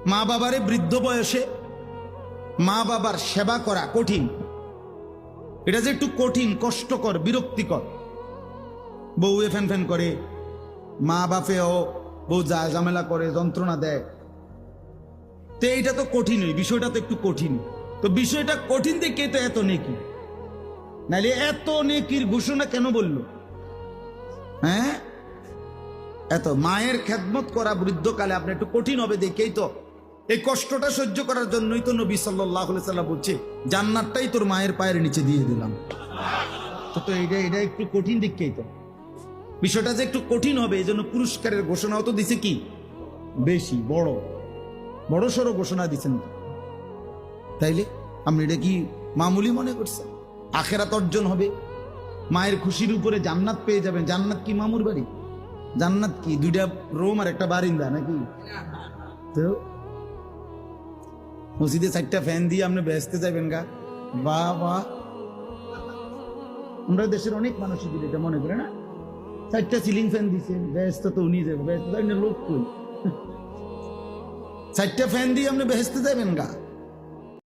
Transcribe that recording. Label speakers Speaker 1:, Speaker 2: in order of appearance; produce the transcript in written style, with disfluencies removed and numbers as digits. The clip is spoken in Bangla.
Speaker 1: মা বাবারে বৃদ্ধ বয়সে মা বাবার সেবা করা কঠিন। এটা যে একটু কঠিন, কষ্টকর, বিরক্তিকর। বউ ফ্যান ফ্যান করে, মা বাপেও বউ যা ঝামেলা করে, যন্ত্রণা দেয়। তো এইটা তো কঠিনই, বিষয়টা তো একটু কঠিন। তো বিষয়টা কঠিন দেখে তো এত নেকি, নাইলে এত নেকির ঘোষণা কেন বলল? হ্যাঁ, এত মায়ের খেদমত করা বৃদ্ধকালে আপনি একটু কঠিন হবে দেখেই তো, এই কষ্টটা সহ্য করার জন্যই তো নবী সাল্লাল্লাহু আলাইহি সাল্লাম বলছে জান্নাতটাই তোর মায়ের পায়ের নিচে দিয়ে দিলাম। তো এটা একটু কঠিন দেখেই তো, বিষয়টা যে একটু কঠিন হবে এই জন্য পুরস্কারের ঘোষণাও তো দিছে কি বেশি, বড় সড়ো ঘোষণা দিচ্ছেন। তাইলে আপনি এটা কি মামুলি মনে করছেন? আখেরাত অর্জন হবে, মায়ের খুশির উপরে জান্নাত পেয়ে যাবেন। জান্নাত কি মামুর বাড়ি? জান্নাত কি 2টা রুম আর একটা বারিন্দা নাকি? তো মসজিদে 4টা ফ্যান দিয়ে আপনি বেহেশতে যাবেন গা? বাবা, আমরা দেশের অনেক মানুষ এটা মনে করে না, 4টা সিলিং ফ্যান দিছে, বেহেশতে তো উনি যাবে, বেহেশতে লোক কই? 4টা ফ্যান দিয়ে আপনি বেহেশতে যাবেন গা?